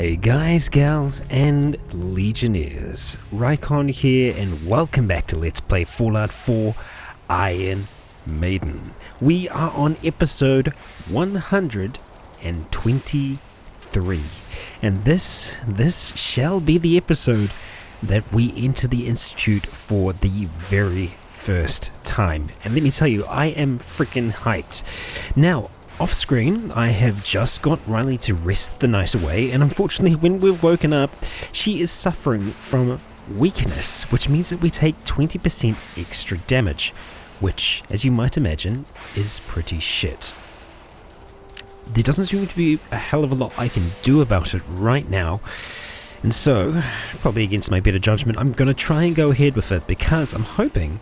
Hey guys, gals, and Legionnaires, Rycon here, and welcome back to Let's Play Fallout 4 Ironmaiden. We are on episode 123, and this shall be the episode that we enter the Institute for the very first time. And let me tell you, I am freaking hyped. Now, off screen, I have just got Riley to rest the night away, and unfortunately when we've woken up, she is suffering from weakness, which means that we take 20% extra damage, which, as you might imagine, is pretty shit. There doesn't seem to be a hell of a lot I can do about it right now, and so, probably against my better judgment, I'm going to try and go ahead with it, because I'm hoping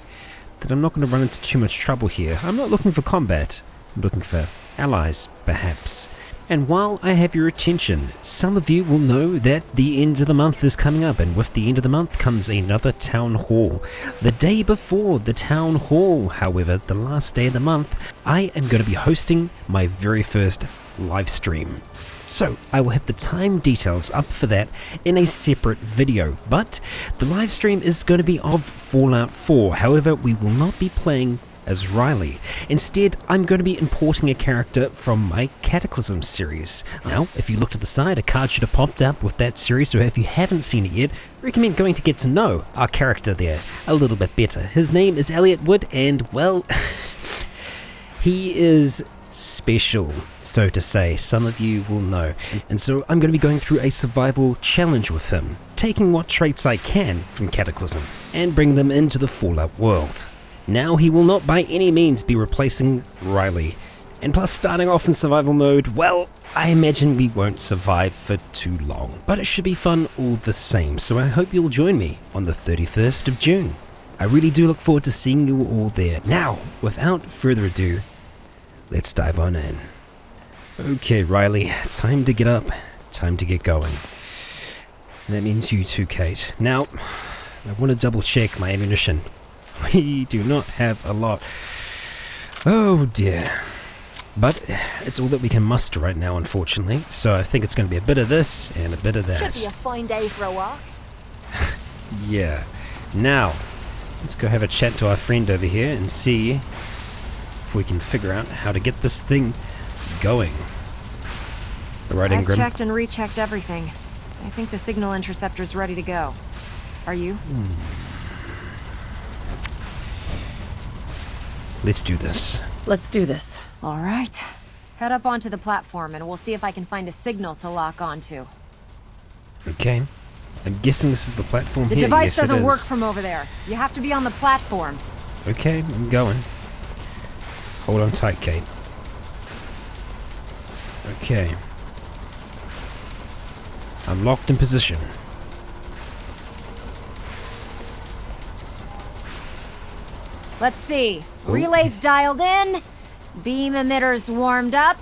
that I'm not going to run into too much trouble here. I'm not looking for combat, I'm looking for allies, perhaps. And while I have your attention, some of you will know that the end of the month is coming up, and with the end of the month comes another town hall. The day before the town hall, however, the last day of the month, I am going to be hosting my very first live stream. So, I will have the time details up for that in a separate video, but the live stream is going to be of Fallout 4, however, we will not be playing as Riley. Instead, I'm going to be importing a character from my Cataclysm series. Now, if you look to the side, a card should have popped up with that series, so if you haven't seen it yet, I recommend going to get to know our character there a little bit better. His name is Elliot Wood, and, well, he is special, so to say. Some of you will know. And so I'm going to be going through a survival challenge with him, taking what traits I can from Cataclysm and bring them into the Fallout world. Now he will not by any means be replacing Riley, and plus starting off in survival mode, well, I imagine we won't survive for too long, but it should be fun all the same, so I hope you'll join me on the 31st of June. I really do look forward to seeing you all there. Now, without further ado, let's dive on in. Okay, Riley, time to get up, time to get going. And that means you too, Kate. Now, I want to double check my ammunition. We do not have a lot. Oh dear. But it's all that we can muster right now, unfortunately. So I think it's going to be a bit of this and a bit of that. Should be a fine day for a walk. Yeah. Now, let's go have a chat to our friend over here and see if we can figure out how to get this thing going. Alright, I've Ingram. checked and rechecked everything. I think the signal interceptor's ready to go. Are you? Let's do this. Let's do this. All right. Head up onto the platform and we'll see if I can find a signal to lock onto. Okay. I'm guessing this is the platform The here. device Yes, it doesn't is. work from over there. You have to be on the platform. Okay, I'm going. Hold on tight, Kate. Okay. I'm locked in position. Let's see. Ooh. Relays dialed in. Beam emitters warmed up.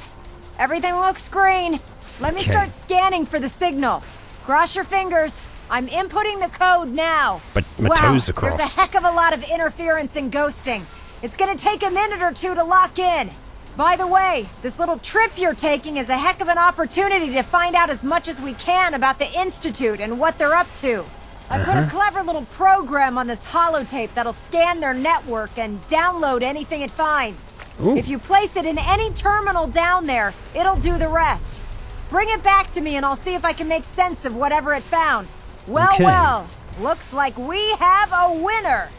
Everything looks green. Let me Okay. start scanning for the signal. Cross your fingers. I'm inputting the code now. But my wow, toes are there's crossed. a heck of a lot of interference and ghosting. It's gonna take a minute or two to lock in. By the way, this little trip you're taking is a heck of an opportunity to find out as much as we can about the Institute and what they're up to. I put a clever little program on this holotape that'll scan their network and download anything it finds. Ooh. If you place it in any terminal down there, it'll do the rest. Bring it back to me and I'll see if I can make sense of whatever it found. Well, Okay. well, looks like we have a winner.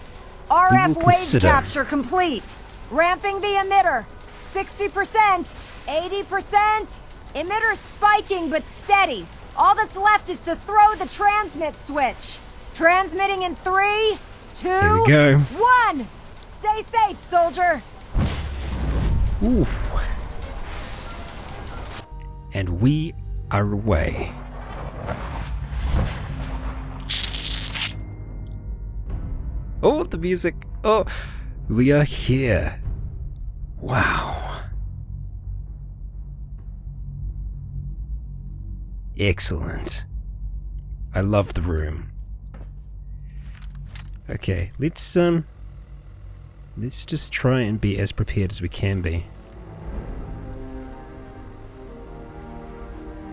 RF We will wave consider. capture complete. Ramping the emitter. 60%, 80%. Emitter spiking but steady. All that's left is to throw the transmit switch. Transmitting in 3, 2, Here we go. 1. Stay safe, soldier. Ooh. And we are away. Oh, the music. Oh, we are here. Wow. Excellent. I love the room. Okay, let's just try and be as prepared as we can be.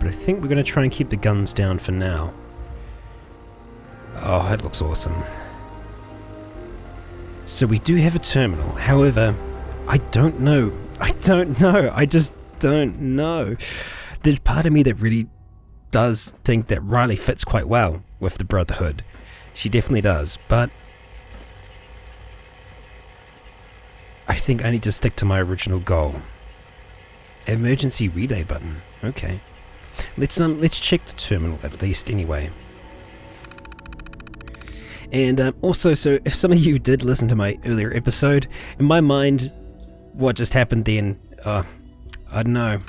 but I think we're going to try and keep the guns down for now. Oh, that looks awesome. So we do have a terminal. However, I don't know. I just don't know. There's part of me that really does think that Riley fits quite well with the Brotherhood. She definitely does, but I think I need to stick to my original goal. Emergency relay button. Okay. Let's check the terminal at least anyway. And also, so if some of you did listen to my earlier episode, in my mind, what just happened then, I don't know.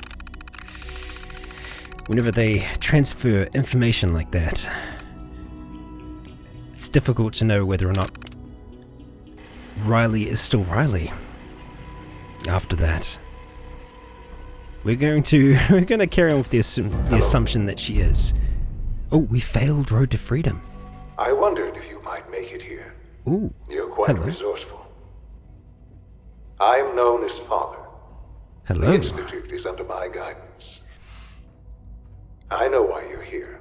Whenever they transfer information like that, it's difficult to know whether or not Riley is still Riley. After that, we're going to carry on with the assumption that she is. Oh, we failed Road to Freedom. I wondered if you might make it here. Ooh, you're quite resourceful. I'm known as Father. Hello. The Institute is under my guidance. I know why you're here.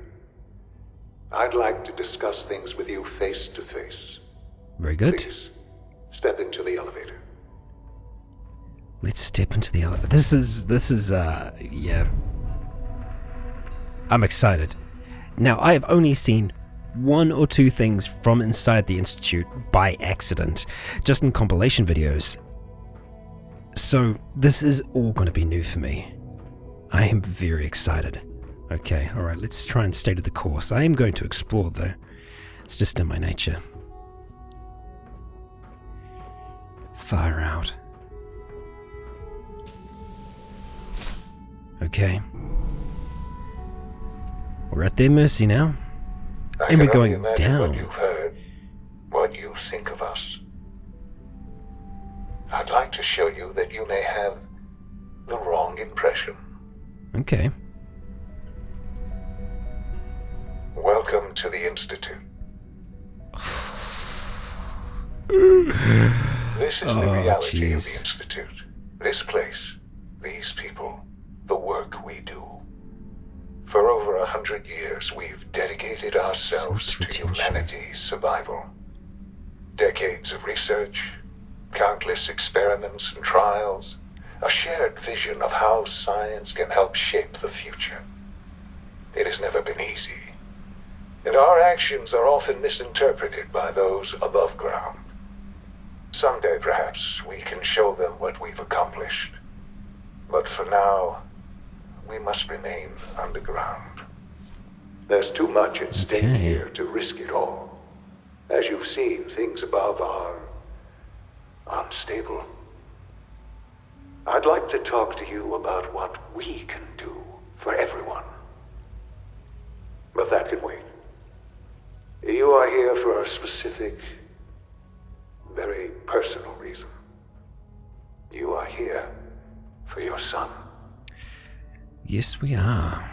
I'd like to discuss things with you face to face. Very good. Please, step into the elevator. Let's step into the elevator. This is, yeah. I'm excited. Now, I have only seen one or two things from inside the Institute by accident, just in compilation videos. So, this is all going to be new for me. I am very excited. Okay, alright, let's try and stay to the course. I am going to explore, though. It's just in my nature. Fire out. Okay. We're at their mercy now. And we're going down. What you've heard, what you think of us. I'd like to show you that you may have the wrong impression. Okay. Welcome to the Institute. This is the reality of the Institute. This place, these people, the work we do. For over 100 years, we've dedicated ourselves to humanity's survival. Decades of research, countless experiments and trials, a shared vision of how science can help shape the future. It has never been easy, and our actions are often misinterpreted by those above ground. Someday, perhaps, we can show them what we've accomplished. But for now, we must remain underground. There's too much at stake here to risk it all. As you've seen, things above are unstable. I'd like to talk to you about what we can do for everyone. But that can wait. You are here for a specific, very personal reason. You are here for your son. Yes, we are.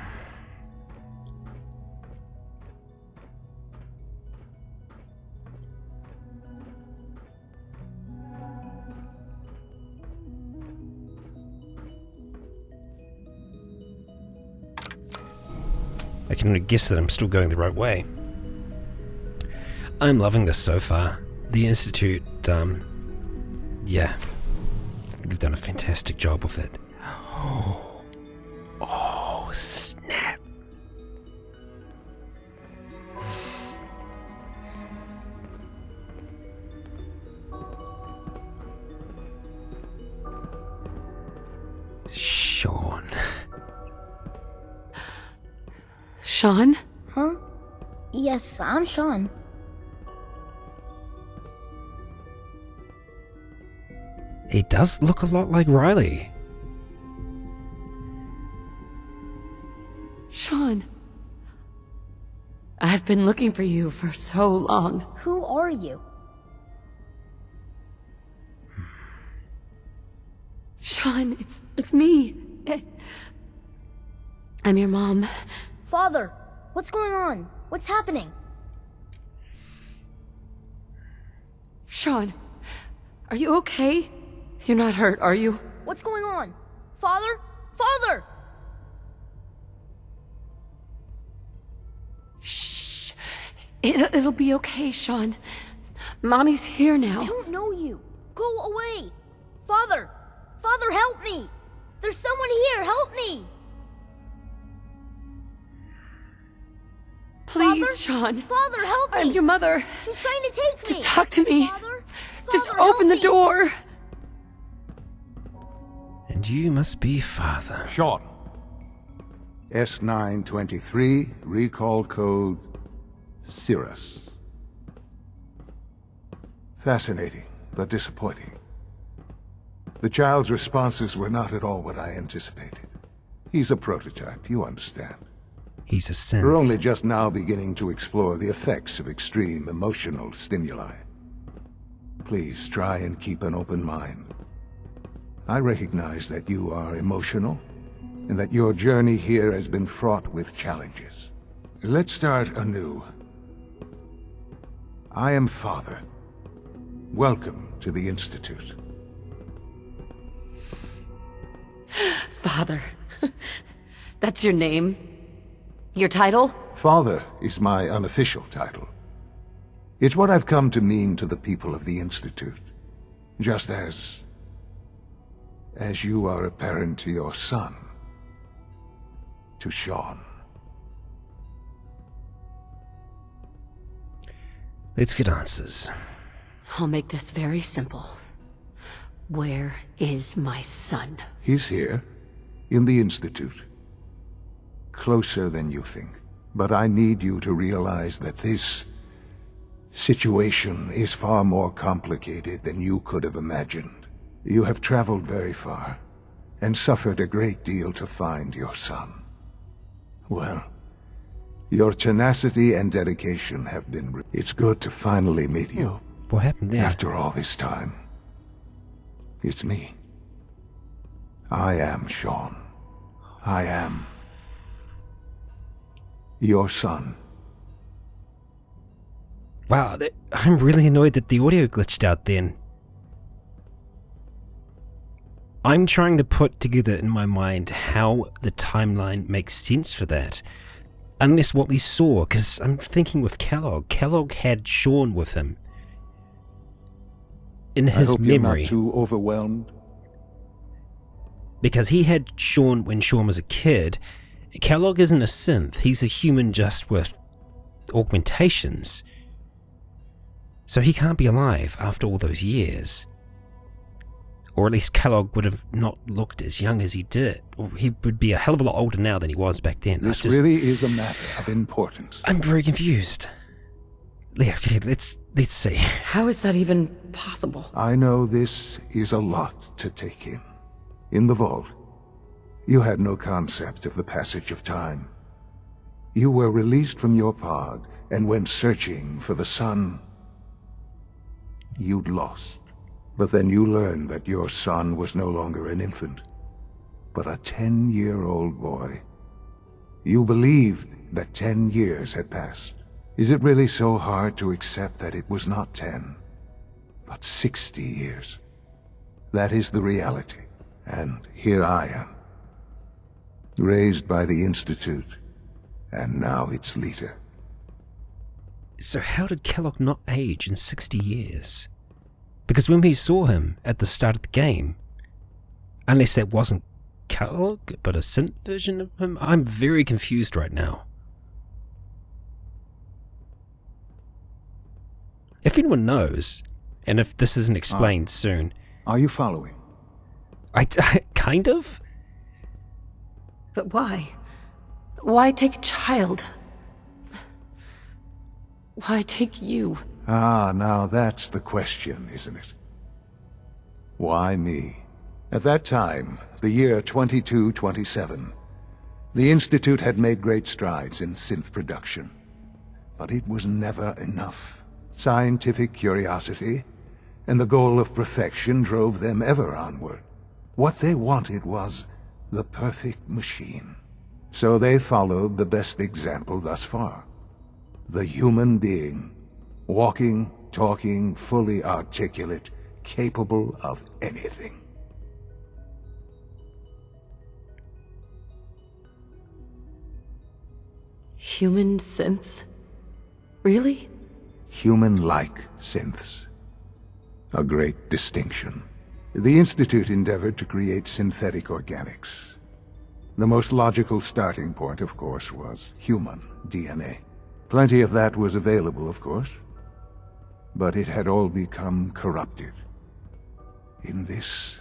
I can only guess that I'm still going the right way. I'm loving this so far. The Institute, yeah. They've done a fantastic job with it. Oh, snap. Shaun. Shaun? Huh? Yes, I'm Shaun. He does look a lot like Riley. Shaun. I've been looking for you for so long. Who are you? Shaun, it's me. I'm your mom. Father, what's going on? What's happening? Shaun, are you okay? You're not hurt, are you? What's going on? Father? Father! It'll be okay, Shaun. Mommy's here I now. don't know you. Go away. Father! Father, help me! There's someone here, help me! Please, Father? Shaun. Father, help me! I'm your mother. She's trying to take me! Just talk to me. Father? Just Father, open the help me! door. And you must be Father. Shaun. S923, recall code Cirrus. Fascinating, but disappointing. The child's responses were not at all what I anticipated. He's a prototype, you understand. He's a synth. We're only just now beginning to explore the effects of extreme emotional stimuli. Please try and keep an open mind. I recognize that you are emotional, and that your journey here has been fraught with challenges. Let's start anew. I am Father. Welcome to the Institute. Father. That's your name? Your title? Father is my unofficial title. It's what I've come to mean to the people of the Institute. Just as you are a parent to your son. To Shaun. Let's get answers. I'll make this very simple. Where is my son? He's here, in the Institute. Closer than you think. But I need you to realize that this situation is far more complicated than you could have imagined. You have traveled very far, and suffered a great deal to find your son. Well, your tenacity and dedication have been... It's good to finally meet you. What happened there? After all this time. It's me. I am Shaun. I am your son. Wow, I'm really annoyed that the audio glitched out then. I'm trying to put together in my mind how the timeline makes sense for that. Unless what we saw, because I'm thinking with Kellogg. Kellogg had Shaun with him. In his I hope memory. you're not too overwhelmed. Because he had Shaun when Shaun was a kid. Kellogg isn't a synth. He's a human just with augmentations. So he can't be alive after all those years. Or at least Kellogg would have not looked as young as he did. Or he would be a hell of a lot older now than he was back then. This really is a matter of importance. I'm very confused. Yeah, okay, let's see. How is that even possible? I know this is a lot to take in. In the vault, you had no concept of the passage of time. You were released from your pod and went searching for the son you'd lost. But then you learned that your son was no longer an infant, but a 10-year-old boy. You believed that 10 years had passed. Is it really so hard to accept that it was not 10, but 60 years? That is the reality. And here I am, raised by the Institute, and now its leader. So how did Kellogg not age in 60 years? Because when we saw him at the start of the game, unless that wasn't Kellogg, but a synth version of him, I'm very confused right now. If anyone knows, and if this isn't explained soon... Are you following? I kind of? But why? Why take a child? Why take you? Ah, now that's the question, isn't it? Why me? At that time, the year 2227, the Institute had made great strides in synth production. But it was never enough. Scientific curiosity and the goal of perfection drove them ever onward. What they wanted was the perfect machine. So they followed the best example thus far. The human being. Walking, talking, fully articulate, capable of anything. Human synths? Really? Human-like synths. A great distinction. The Institute endeavored to create synthetic organics. The most logical starting point, of course, was human DNA. Plenty of that was available, of course. But it had all become corrupted. In this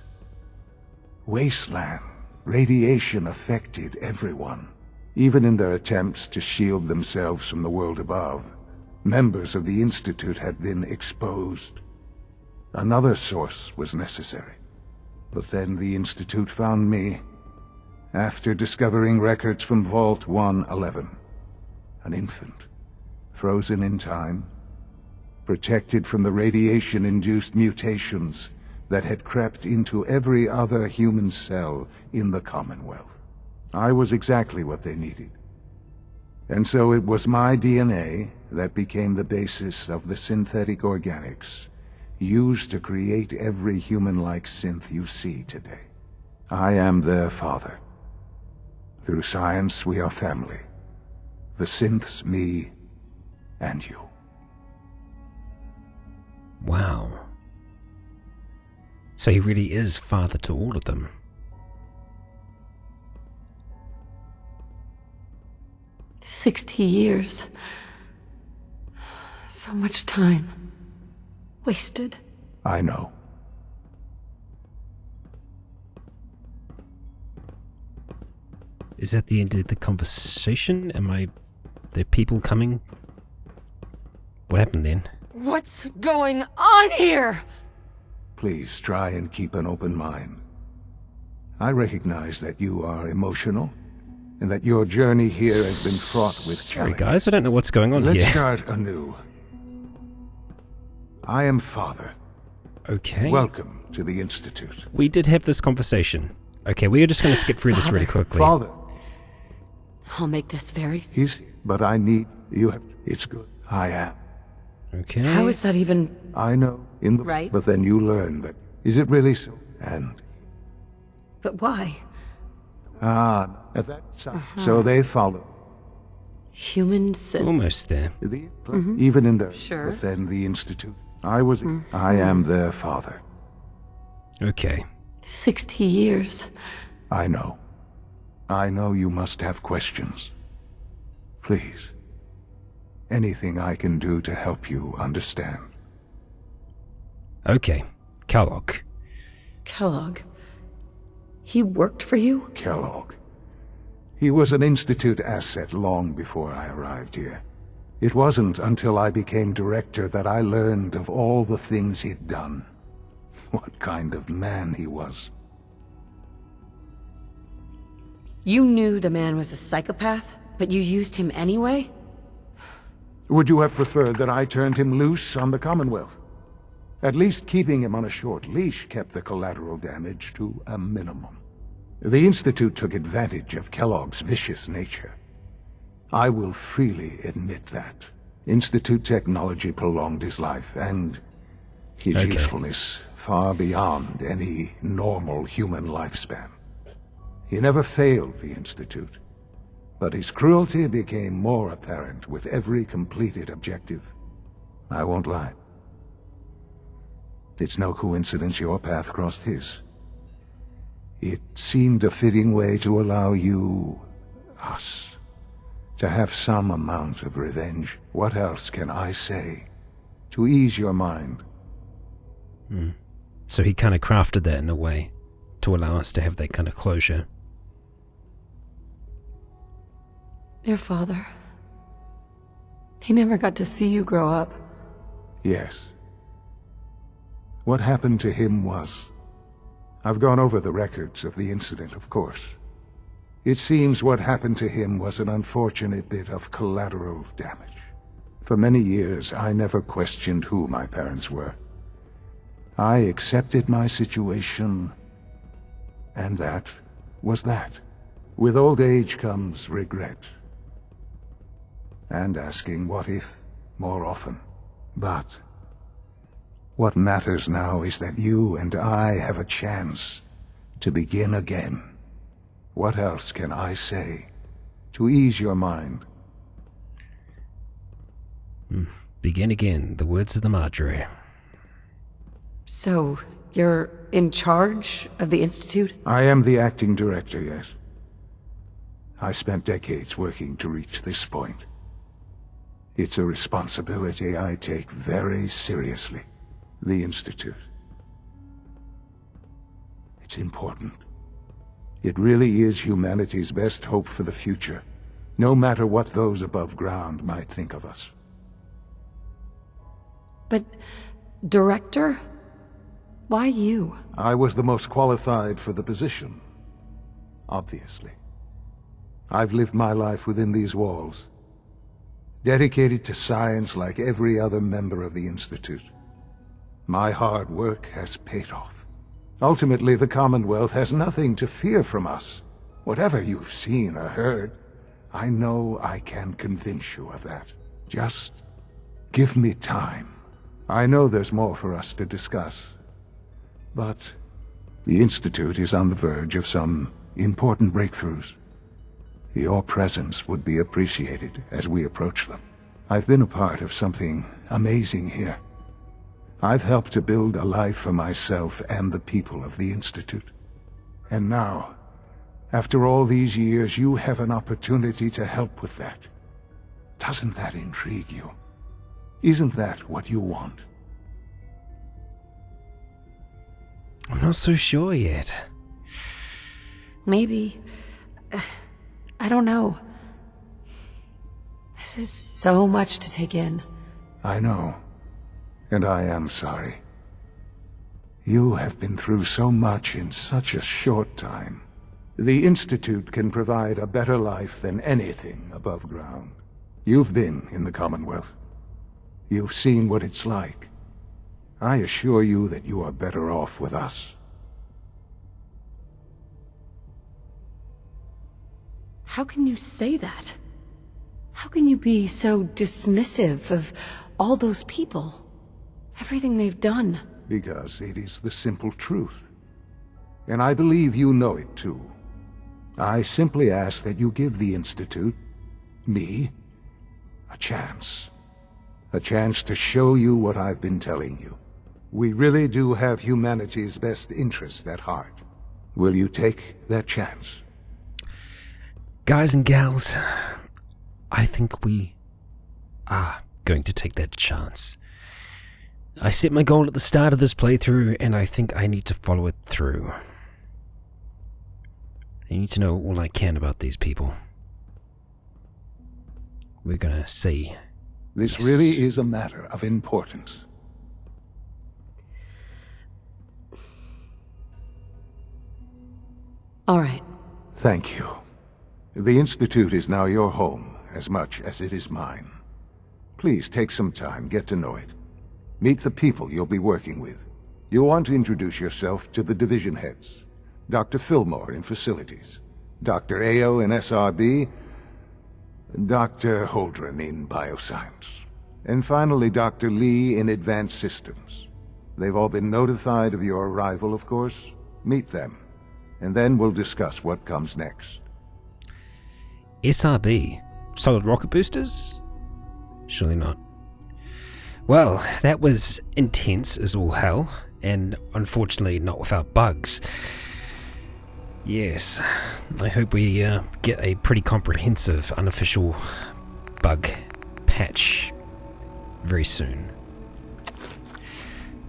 wasteland, radiation affected everyone. Even in their attempts to shield themselves from the world above, members of the Institute had been exposed. Another source was necessary. But then the Institute found me, after discovering records from Vault 111. An infant, frozen in time, protected from the radiation-induced mutations that had crept into every other human cell in the Commonwealth. I was exactly what they needed. And so it was my DNA that became the basis of the synthetic organics used to create every human-like synth you see today. I am their father. Through science, we are family. The synths, me, and you. Wow. So he really is father to all of them. "60 years. So much time. Wasted." I know. Is that the end of the conversation? There people coming? What happened then? What's going on here? Please try and keep an open mind. I recognize that you are emotional, and that your journey here has been fraught with Sorry challenge. guys, I don't know what's going on Let's here. start anew. I am Father. Okay. Welcome to the Institute. We did have this conversation. Okay, we're just going to skip through this really quickly. Father. I'll make this very... But I need... You have... It's good. I am. Okay. How is that even... I know. Right. But then you learn that... Is it really so? And... But why? At that time. So they follow. Human synth. Almost there. Even in the... Sure. But then the Institute. I am their father. Okay. 60 years. I know. I know you must have questions. Please. Anything I can do to help you understand. Okay. Kellogg. Kellogg. He worked for you? Kellogg. He was an Institute asset long before I arrived here. It wasn't until I became director that I learned of all the things he'd done. What kind of man he was. You knew the man was a psychopath, but you used him anyway? Would you have preferred that I turned him loose on the Commonwealth? At least keeping him on a short leash kept the collateral damage to a minimum. The Institute took advantage of Kellogg's vicious nature. I will freely admit that. Institute technology prolonged his life, and his usefulness far beyond any normal human lifespan. He never failed the Institute, but his cruelty became more apparent with every completed objective. I won't lie. It's no coincidence your path crossed his. It seemed a fitting way to allow you, us, to have some amount of revenge. What else can I say to ease your mind? So he kind of crafted that in a way to allow us to have that kind of closure. Your father. He never got to see you grow up. Yes. What happened to him was... I've gone over the records of the incident, of course. It seems what happened to him was an unfortunate bit of collateral damage. For many years, I never questioned who my parents were. I accepted my situation, and that was that. With old age comes regret. And asking what if more often. But what matters now is that you and I have a chance to begin again. What else can I say to ease your mind? Begin again, the words of the Marjorie. So, you're in charge of the Institute? I am the acting director, yes. I spent decades working to reach this point. It's a responsibility I take very seriously. The Institute. It's important. It really is humanity's best hope for the future, no matter what those above ground might think of us. But, Director? Why you? I was the most qualified for the position. Obviously. I've lived my life within these walls, dedicated to science like every other member of the Institute. My hard work has paid off. Ultimately, the Commonwealth has nothing to fear from us. Whatever you've seen or heard, I know I can convince you of that. Just give me time. I know there's more for us to discuss. But the Institute is on the verge of some important breakthroughs. Your presence would be appreciated as we approach them. I've been a part of something amazing here. I've helped to build a life for myself and the people of the Institute. And now, after all these years, you have an opportunity to help with that. Doesn't that intrigue you? Isn't that what you want? I'm not so sure yet. Maybe. I don't know. This is so much to take in. I know. And I am sorry. You have been through so much in such a short time. The Institute can provide a better life than anything above ground. You've been in the Commonwealth. You've seen what it's like. I assure you that you are better off with us. How can you say that? How can you be so dismissive of all those people? Everything they've done? Because it is the simple truth. And I believe you know it too. I simply ask that you give the Institute, me, a chance. A chance to show you what I've been telling you. We really do have humanity's best interest at heart. Will you take that chance? Guys and gals, I think we are going to take that chance. I set my goal at the start of this playthrough, and I think I need to follow it through. I need to know all I can about these people. We're gonna see. This Yes. really is a matter of importance. All right. Thank you. The Institute is now your home, as much as it is mine. Please take some time, get to know it. Meet the people you'll be working with. You'll want to introduce yourself to the division heads. Dr. Fillmore in Facilities, Dr. Ao in SRB, Dr. Holdren in Bioscience, and finally Dr. Lee in Advanced Systems. They've all been notified of your arrival, of course. Meet them, and then we'll discuss what comes next. SRB? Solid rocket boosters? Surely not. Well, that was intense as all hell, and unfortunately not without bugs. Yes, I hope we get a pretty comprehensive unofficial bug patch very soon.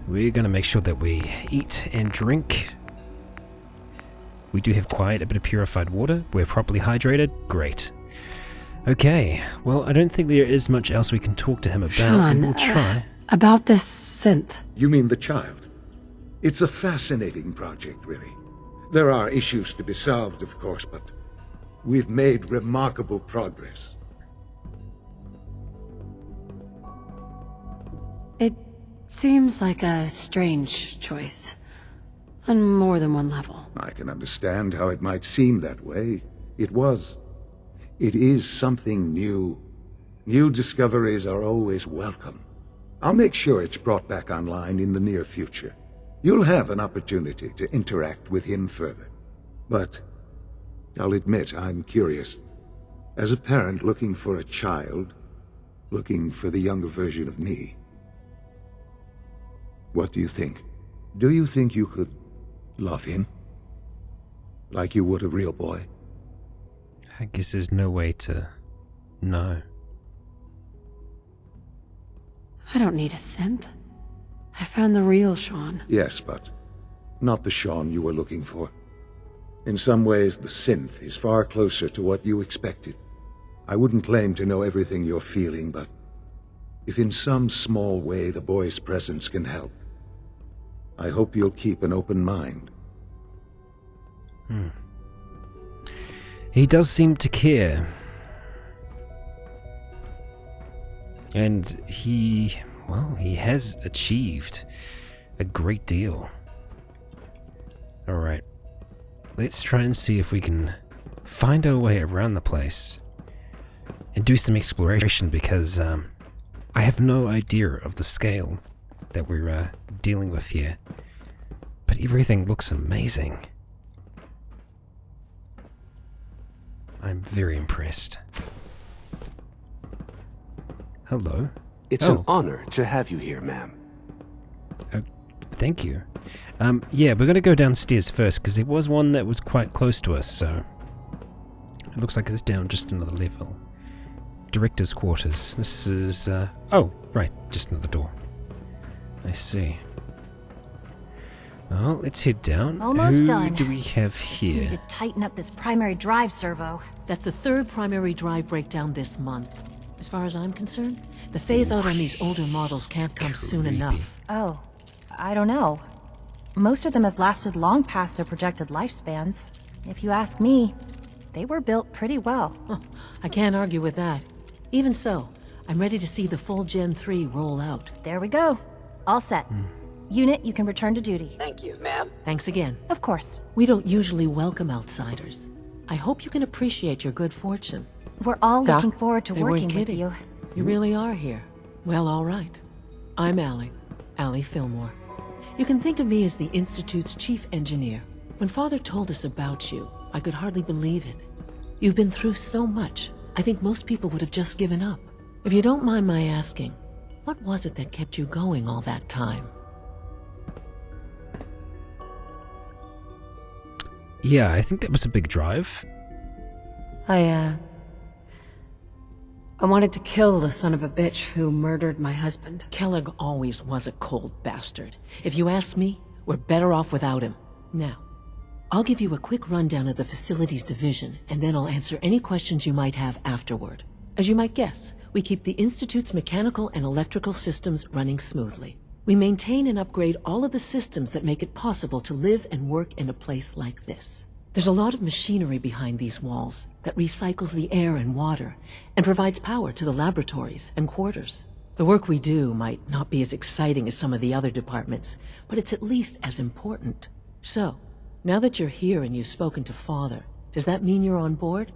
We're going to make sure that we eat and drink. We do have quite a bit of purified water. We're properly hydrated. Great. Okay, well, I don't think there is much else we can talk to him about. Shaun, We'll try. About this synth. You mean the child? It's a fascinating project, really. There are issues to be solved, of course, but we've made remarkable progress. It seems like a strange choice. On more than one level. I can understand how it might seem that way. It is something new. New discoveries are always welcome. I'll make sure it's brought back online in the near future. You'll have an opportunity to interact with him further. But I'll admit I'm curious. As a parent looking for a child, looking for the younger version of me. What do you think? Do you think you could love him? Like you would a real boy? I guess there's no way to know. I don't need a synth. I found the real Shaun. Yes, but not the Shaun you were looking for. In some ways, the Synth is far closer to what you expected. I wouldn't claim to know everything you're feeling, but if in some small way the boy's presence can help, I hope you'll keep an open mind. He does seem to care. And he has achieved a great deal. Alright. Let's try and see if we can find our way around the place and do some exploration, because I have no idea of the scale that we're dealing with here. But everything looks amazing. I'm very impressed. Hello. It's an honor to have you here, ma'am. Thank you. Yeah, we're going to go downstairs first, because there was one that was quite close to us, so it looks like it's down just another level. Director's quarters. This is, oh, right, just another door. I see. Well, let's head down. Almost Who done. do we have Just need here? to tighten up this primary drive servo. That's the third primary drive breakdown this month. As far as I'm concerned, the phase-out on these older models can't come soon creepy. enough. Oh, I don't know. Most of them have lasted long past their projected lifespans. If you ask me, they were built pretty well. I can't argue with that. Even so, I'm ready to see the full Gen 3 roll out. There we go. All set. Unit, you can return to duty. Thank you, ma'am. Thanks again. Of course. We don't usually welcome outsiders. I hope you can appreciate your good fortune. We're all Doc, looking forward to they working weren't with kidding. you. You really are here. Well, all right. I'm Allie Fillmore. You can think of me as the Institute's chief engineer. When Father told us about you, I could hardly believe it. You've been through so much, I think most people would have just given up. If you don't mind my asking, what was it that kept you going all that time? Yeah, I think that was a big drive. I wanted to kill the son of a bitch who murdered my husband. Kellogg always was a cold bastard. If you ask me, we're better off without him. Now, I'll give you a quick rundown of the facilities division, and then I'll answer any questions you might have afterward. As you might guess, we keep the Institute's mechanical and electrical systems running smoothly. We maintain and upgrade all of the systems that make it possible to live and work in a place like this. There's a lot of machinery behind these walls that recycles the air and water and provides power to the laboratories and quarters. The work we do might not be as exciting as some of the other departments, but it's at least as important. So, now that you're here and you've spoken to Father, does that mean you're on board?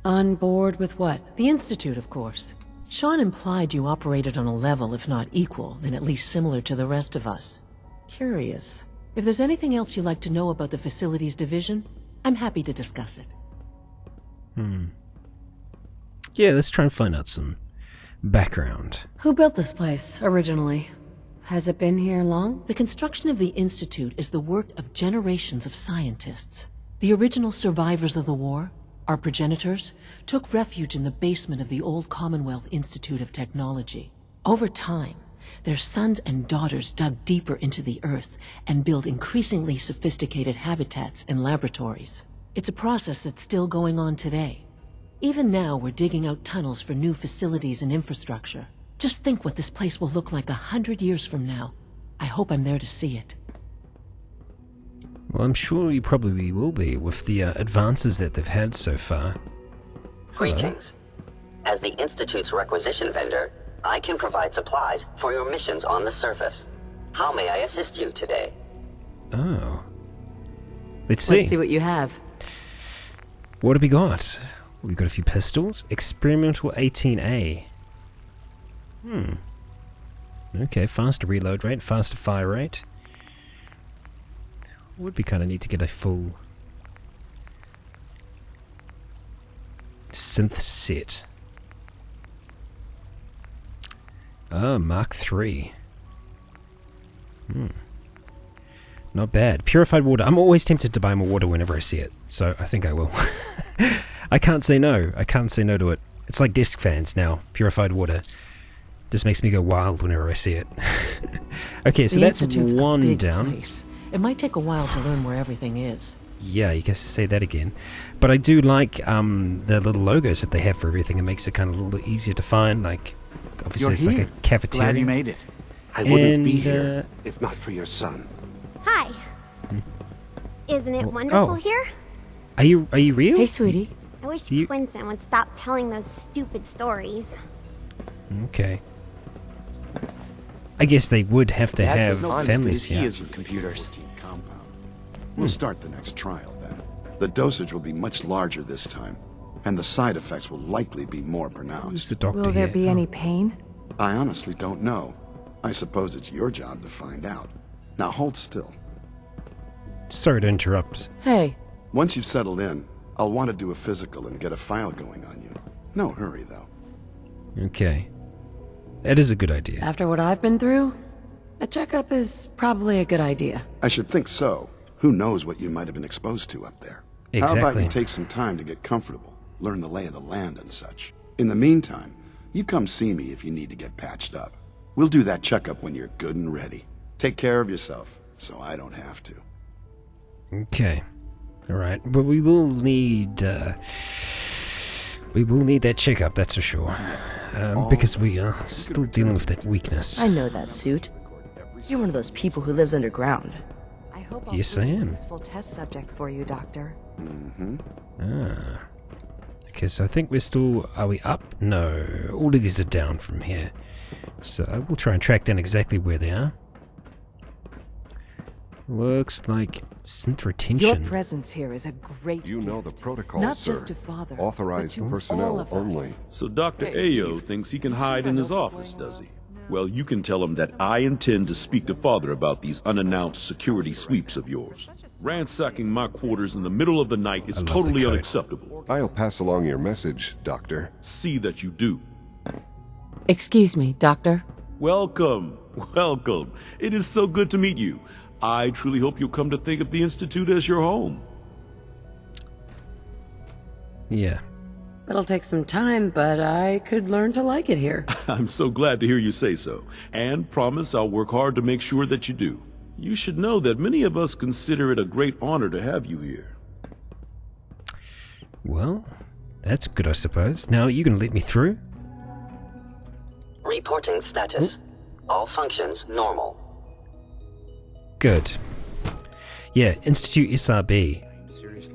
On board with what? The Institute, of course. Shaun implied you operated on a level, if not equal, then at least similar to the rest of us. Curious. If there's anything else you'd like to know about the facilities division, I'm happy to discuss it. Yeah, let's try and find out some background. Who built this place, originally? Has it been here long? The construction of the Institute is the work of generations of scientists. The original survivors of the war, our progenitors, took refuge in the basement of the old Commonwealth Institute of Technology. Over time, their sons and daughters dug deeper into the earth and built increasingly sophisticated habitats and laboratories. It's a process that's still going on today. Even now, we're digging out tunnels for new facilities and infrastructure. Just think what this place will look like 100 years from now. I hope I'm there to see it. Well, I'm sure you probably will be with the advances that they've had so far. Greetings. As the Institute's requisition vendor, I can provide supplies for your missions on the surface. How may I assist you today? Oh. Let's see. Let's see what you have. What have we got? We've got a few pistols. Experimental 18A. Okay, faster reload rate, faster fire rate. Would be kind of neat to get a full synth set. Oh, Mark III. Not bad. Purified water. I'm always tempted to buy more water whenever I see it, so I think I will. I can't say no. I can't say no to it. It's like disc fans now. Purified water. Just makes me go wild whenever I see it. Okay, so that's one down. Place. It might take a while to learn where everything is. Yeah, you guys say that again. But I do like the little logos that they have for everything. It makes it kind of a little easier to find. Like, obviously it's like a cafeteria. Glad you made it. I wouldn't be here if not for your son. Hi. Isn't it wonderful here? Are you real? Hey, sweetie. I wish Quinton would stop telling those stupid stories. Okay. I guess they would have to have families here. He is with computers. We'll start the next trial then. The dosage will be much larger this time, and the side effects will likely be more pronounced. Will there be any pain? I honestly don't know. I suppose it's your job to find out. Now hold still. Sorry to interrupt. Hey. Once you've settled in, I'll want to do a physical and get a file going on you. No hurry, though. Okay. That is a good idea. After what I've been through, a checkup is probably a good idea. I should think so. Who knows what you might have been exposed to up there? Exactly. How about you take some time to get comfortable, learn the lay of the land and such. In the meantime, you come see me if you need to get patched up. We'll do that checkup when you're good and ready. Take care of yourself, so I don't have to. Okay. Alright, but we will need that checkup, that's for sure. Because we are still dealing with that weakness. I know that suit. You're one of those people who lives underground. I hope yes, I am. Useful test subject for you, Doctor. Okay, so I think we're still... Are we up? No. All of these are down from here. So I will try and track down exactly where they are. Looks like synth retention. Your presence here is a great You know the protocol, not sir. just to Father, Authorized but to personnel all of only. us. So Dr. Ayo thinks he can hide in his office, does he? Well, you can tell him that I intend to speak to Father about these unannounced security sweeps of yours. Ransacking my quarters in the middle of the night is totally unacceptable. I'll pass along your message, Doctor. See that you do. Excuse me, Doctor. Welcome, welcome. It is so good to meet you. I truly hope you'll come to think of the Institute as your home. Yeah. It'll take some time, but I could learn to like it here. I'm so glad to hear you say so, and promise I'll work hard to make sure that you do. You should know that many of us consider it a great honor to have you here. Well, that's good, I suppose. Now, you can let me through? Reporting status. All functions normal. Good. Yeah, Institute SRB.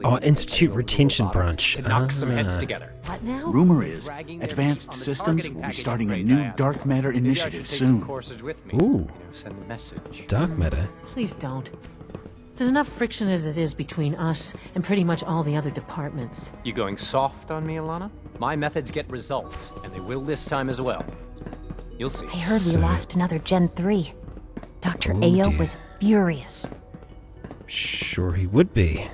Oh, Institute Retention Branch. To knock some heads together. What now? Rumor is, Advanced Systems will be starting a new dark matter initiative soon. Ooh. Dark matter? Please don't. There's enough friction as it is between us and pretty much all the other departments. You going soft on me, Alana? My methods get results, and they will this time as well. You'll see. I heard we lost another Gen 3. Dr. Ayo was furious. Sure he would be.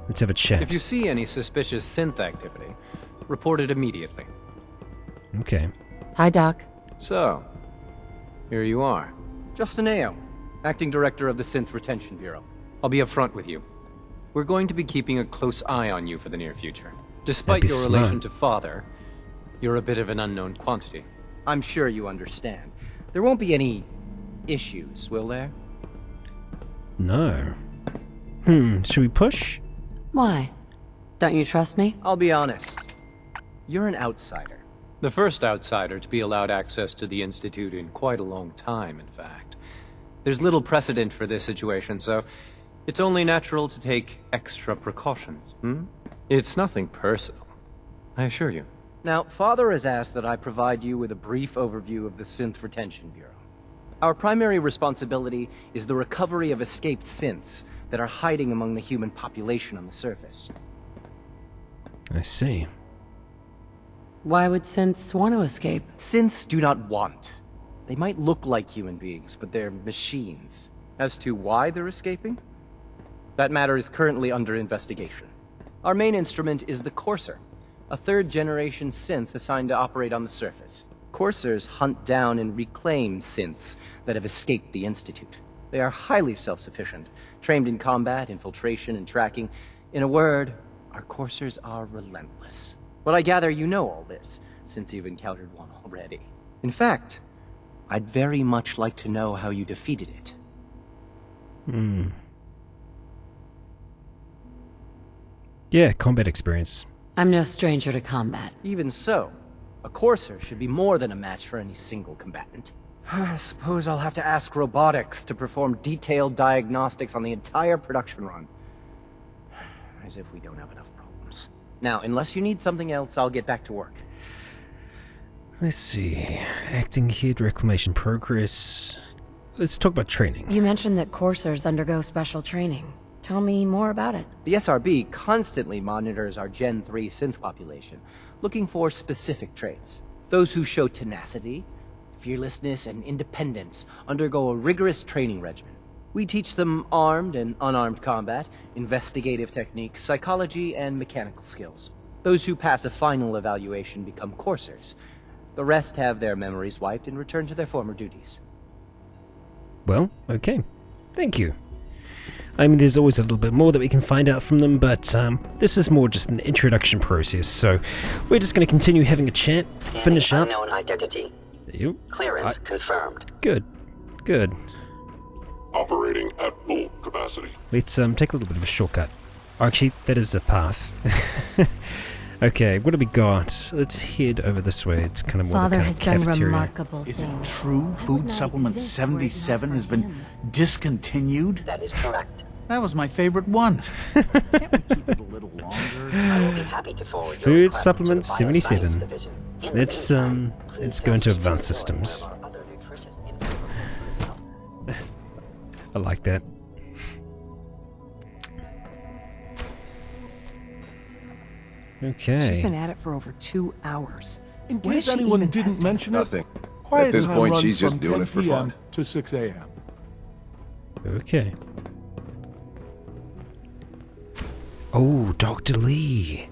Let's have a chat. If you see any suspicious synth activity, report it immediately. Okay. Hi, Doc. So, here you are. Justin Ayo, Acting Director of the Synth Retention Bureau. I'll be upfront with you. We're going to be keeping a close eye on you for the near future. Despite your relation to Father, you're a bit of an unknown quantity. I'm sure you understand. There won't be any issues, will there? No. Should we push? Why? Don't you trust me? I'll be honest. You're an outsider. The first outsider to be allowed access to the Institute in quite a long time, in fact. There's little precedent for this situation, so it's only natural to take extra precautions, It's nothing personal, I assure you. Now, Father has asked that I provide you with a brief overview of the Synth Retention Bureau. Our primary responsibility is the recovery of escaped synths that are hiding among the human population on the surface. I see. Why would synths want to escape? Synths do not want. They might look like human beings, but they're machines. As to why they're escaping? That matter is currently under investigation. Our main instrument is the Courser, a third-generation synth assigned to operate on the surface. coursers hunt down and reclaim synths that have escaped the Institute. They are highly self-sufficient, trained in combat, infiltration, and tracking. In a word, our coursers are relentless. But I gather you know all this, since you've encountered one already. In fact, I'd very much like to know how you defeated it. Yeah, combat experience. I'm no stranger to combat. Even so, a courser should be more than a match for any single combatant. I suppose I'll have to ask robotics to perform detailed diagnostics on the entire production run. As if we don't have enough problems. Now, unless you need something else, I'll get back to work. Let's see. Acting head, reclamation progress. Let's talk about training. You mentioned that coursers undergo special training. Tell me more about it. The SRB constantly monitors our Gen 3 synth population, looking for specific traits. Those who show tenacity, fearlessness, and independence undergo a rigorous training regimen. We teach them armed and unarmed combat, investigative techniques, psychology, and mechanical skills. Those who pass a final evaluation become coursers. The rest have their memories wiped and return to their former duties. Well, okay. Thank you. I mean, there's always a little bit more that we can find out from them, but this is more just an introduction process, so we're just going to continue having a chat, finish up. Unknown identity. Yep. Clearance confirmed. Good. Good. Operating at full capacity. Let's take a little bit of a shortcut. Actually, that is a path. Okay, what do we got? Let's head over this way. It's kind of more Father the kind has of done cafeteria. remarkable things. Is it true Food Supplement 77 has been discontinued? That is correct. That was my favorite one. Can't we keep it a little longer? I will be happy to forward your Food request Supplement to the 77. Bioscience Division. In the Let's meantime, let's go into advanced systems. I like that. Okay. She's been at it for over 2 hours. In What is case she anyone even didn't testing? mention it, Nothing. quiet At this time point, runs she's just from doing 10 it for PM fun. to 6 a.m. Okay. Oh, Dr. Lee.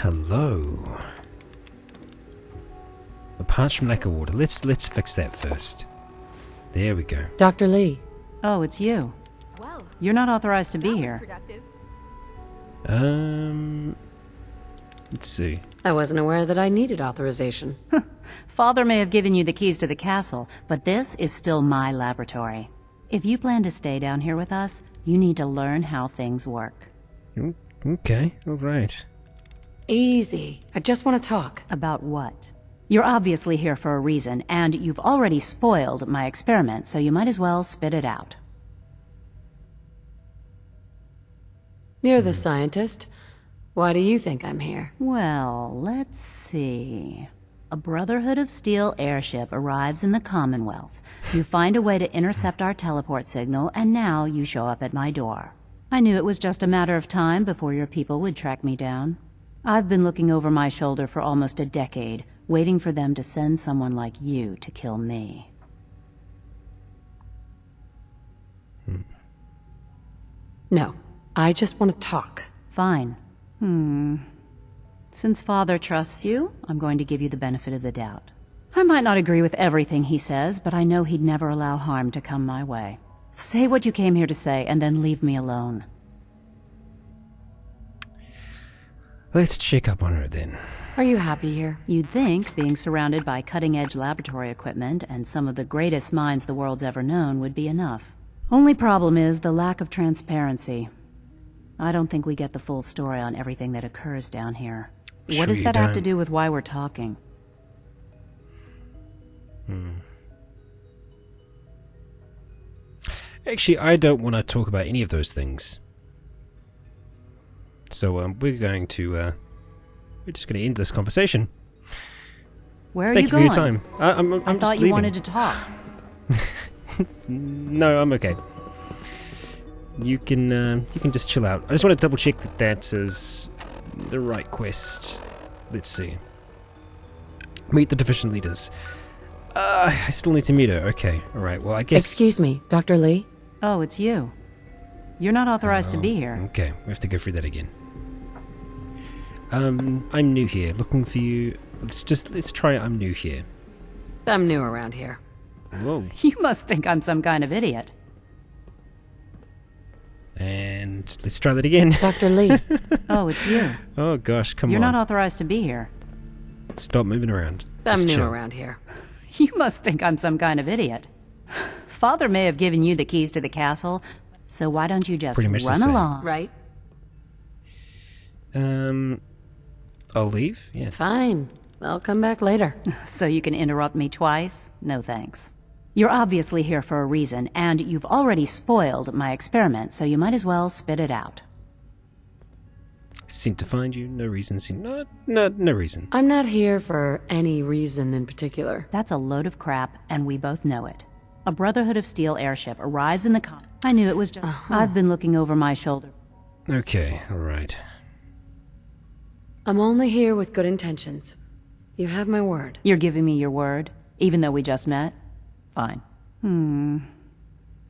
Hello. Apart from lack of water, let's fix that first. There we go. Dr. Lee. Oh, it's you. You're not authorized to be here. Let's see. I wasn't aware that I needed authorization. Father may have given you the keys to the castle, but this is still my laboratory. If you plan to stay down here with us, you need to learn how things work. Okay, alright. Easy. I just want to talk. About what? You're obviously here for a reason, and you've already spoiled my experiment, so you might as well spit it out. You're the scientist. Why do you think I'm here? Well, let's see. A Brotherhood of Steel airship arrives in the Commonwealth. You find a way to intercept our teleport signal, and now you show up at my door. I knew it was just a matter of time before your people would track me down. I've been looking over my shoulder for almost a decade, waiting for them to send someone like you to kill me. No, I just want to talk. Fine. Since Father trusts you, I'm going to give you the benefit of the doubt. I might not agree with everything he says, but I know he'd never allow harm to come my way. Say what you came here to say, and then leave me alone. Let's check up on her then. Are you happy here? You'd think being surrounded by cutting-edge laboratory equipment and some of the greatest minds the world's ever known would be enough. Only problem is the lack of transparency. I don't think we get the full story on everything that occurs down here. What does that have to do with why we're talking? Actually, I don't want to talk about any of those things. So we're going to we're just going to end this conversation. Where are Thank you you going? for your time. I'm I just thought you leaving. wanted to talk. No, I'm okay. You can just chill out. I just want to double check that that is the right quest. Let's see. Meet the division leaders. I still need to meet her. Okay, all right. Well, I guess. Excuse me, Dr. Lee? Oh, it's you. You're not authorized to be here. Okay, we have to go through that again. I'm new here. Looking for you. Let's try I'm new here. I'm new around here. Whoa. You must think I'm some kind of idiot. And let's try that again. Dr. Lee. Oh, it's you. Oh gosh, come You're on. not authorized to be here. Stop moving around. I'm Just new chill. around here. You must think I'm some kind of idiot. Father may have given you the keys to the castle, so why don't you just Pretty much the run same. along? Right? I'll leave? Yeah. Fine. I'll come back later. So you can interrupt me twice? No thanks. You're obviously here for a reason, and you've already spoiled my experiment, so you might as well spit it out. Sent to find you. No reason. No reason. I'm not here for any reason in particular. That's a load of crap, and we both know it. A Brotherhood of Steel airship arrives in the I knew it was just... I've been looking over my shoulder. Okay, alright. I'm only here with good intentions. You have my word. You're giving me your word, even though we just met? Fine.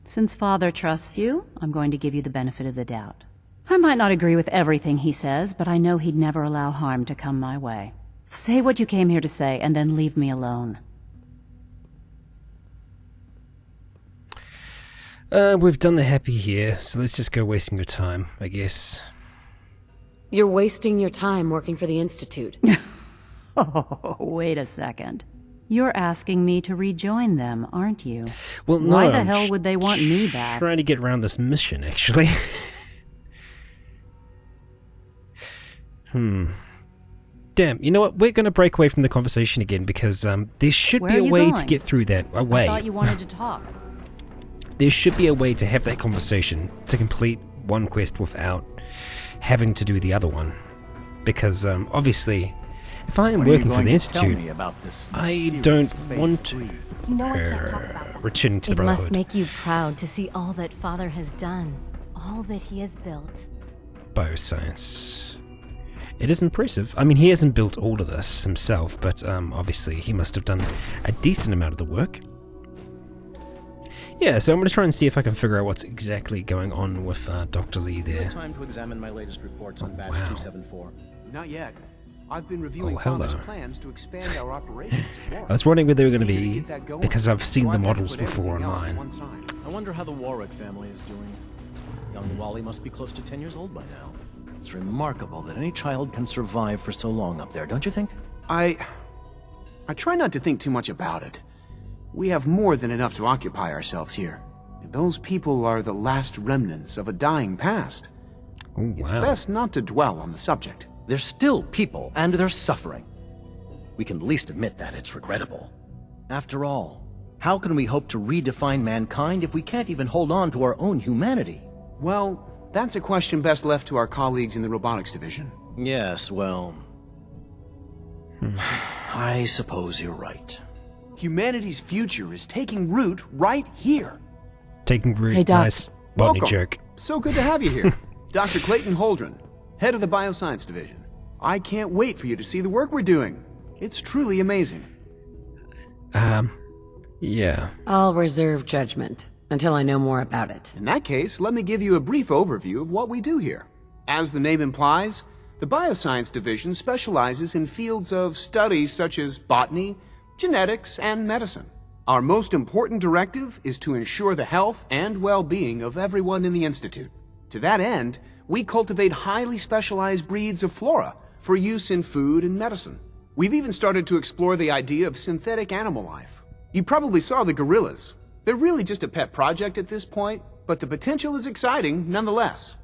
Since Father trusts you, I'm going to give you the benefit of the doubt. I might not agree with everything he says, but I know he'd never allow harm to come my way. Say what you came here to say, and then leave me alone. We've done the happy here, so let's just go wasting your time, I guess. You're wasting your time working for the Institute. Oh, wait a second. You're asking me to rejoin them, aren't you? Well, no, why the I'm hell would they want me back? Trying to get around this mission, actually. Damn, you know what? We're going to break away from the conversation again because there should Where be a are you way going? to get through that. A I way. thought you wanted to talk. There should be a way to have that conversation to complete one quest without having to do the other one. Because obviously, if I am working for the Institute, I don't want to. You know I can't talk about that. Returning to the It Brotherhood. must make you proud to see all that Father has done, all that he has built. Bioscience. It is impressive. I mean, he hasn't built all of this himself, but obviously he must have done a decent amount of the work. Yeah, so I'm going to try and see if I can figure out what's exactly going on with Dr. Lee there. Time to examine my latest reports on batch 274. Not yet. I've been reviewing hello. Father's plans to expand our operations at I was wondering where they were going to See if we be, can get that going. because I've seen So the I've had to models put before everything else to online. one side. I wonder how the Warwick family is doing. Young Wally must be close to 10 years old by now. It's remarkable that any child can survive for so long up there, don't you think? I try not to think too much about it. We have more than enough to occupy ourselves here. Those people are the last remnants of a dying past. Oh, It's wow. best not to dwell on the subject. They're still people, and they're suffering. We can at least admit that it's regrettable. After all, how can we hope to redefine mankind if we can't even hold on to our own humanity? Well, that's a question best left to our colleagues in the robotics division. Yes, well... I suppose you're right. Humanity's future is taking root right here. Taking root, Hey, Doc. nice botany Welcome. joke. So good to have you here. Dr. Clayton Holdren, head of the Bioscience Division. I can't wait for you to see the work we're doing. It's truly amazing. Yeah. I'll reserve judgment until I know more about it. In that case, let me give you a brief overview of what we do here. As the name implies, the Bioscience Division specializes in fields of studies such as botany, genetics, and medicine. Our most important directive is to ensure the health and well-being of everyone in the Institute. To that end, we cultivate highly specialized breeds of flora for use in food and medicine. We've even started to explore the idea of synthetic animal life. You probably saw the gorillas. They're really just a pet project at this point, but the potential is exciting nonetheless.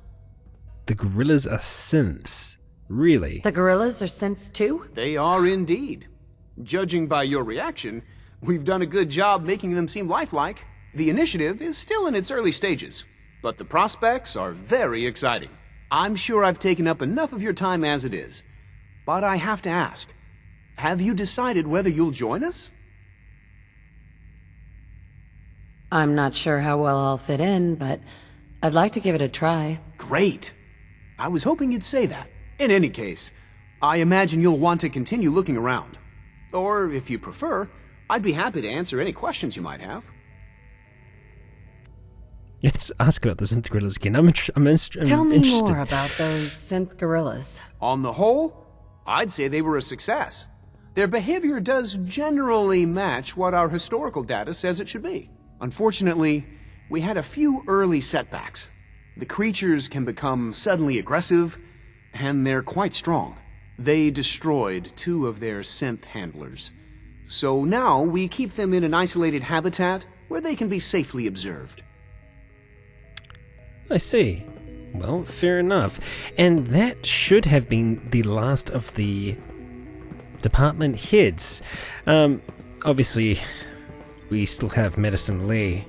The gorillas are synths. Really? The gorillas are synths too? They are indeed. Judging by your reaction, we've done a good job making them seem lifelike. The initiative is still in its early stages, but the prospects are very exciting. I'm sure I've taken up enough of your time as it is, but I have to ask, have you decided whether you'll join us? I'm not sure how well I'll fit in, but I'd like to give it a try. Great. I was hoping you'd say that. In any case, I imagine you'll want to continue looking around. Or, if you prefer, I'd be happy to answer any questions you might have. Let's ask about the synth gorillas again. I'm Tell me interested. more about those synth gorillas. On the whole, I'd say they were a success. Their behavior does generally match what our historical data says it should be. Unfortunately, we had a few early setbacks. The creatures can become suddenly aggressive, and they're quite strong. They destroyed 2 of their synth handlers. So now we keep them in an isolated habitat where they can be safely observed. I see. Well, fair enough. And that should have been the last of the department heads. Obviously, we still have Medicine Lee,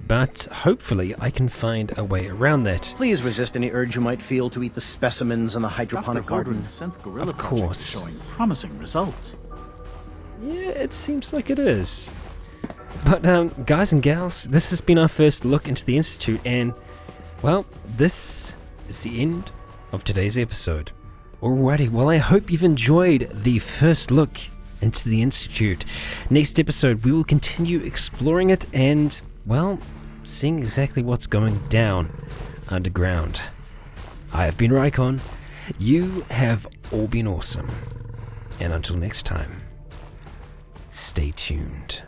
but hopefully I can find a way around that. Please resist any urge you might feel to eat the specimens in the hydroponic garden. Synth Gorilla Of Project course. is showing promising results. Yeah, it seems like it is. But guys and gals, this has been our first look into the Institute, and well, this is the end of today's episode. Alrighty, well, I hope you've enjoyed the first look into the Institute. Next episode, we will continue exploring it and, well, seeing exactly what's going down underground. I have been Rycon. You have all been awesome. And until next time, stay tuned.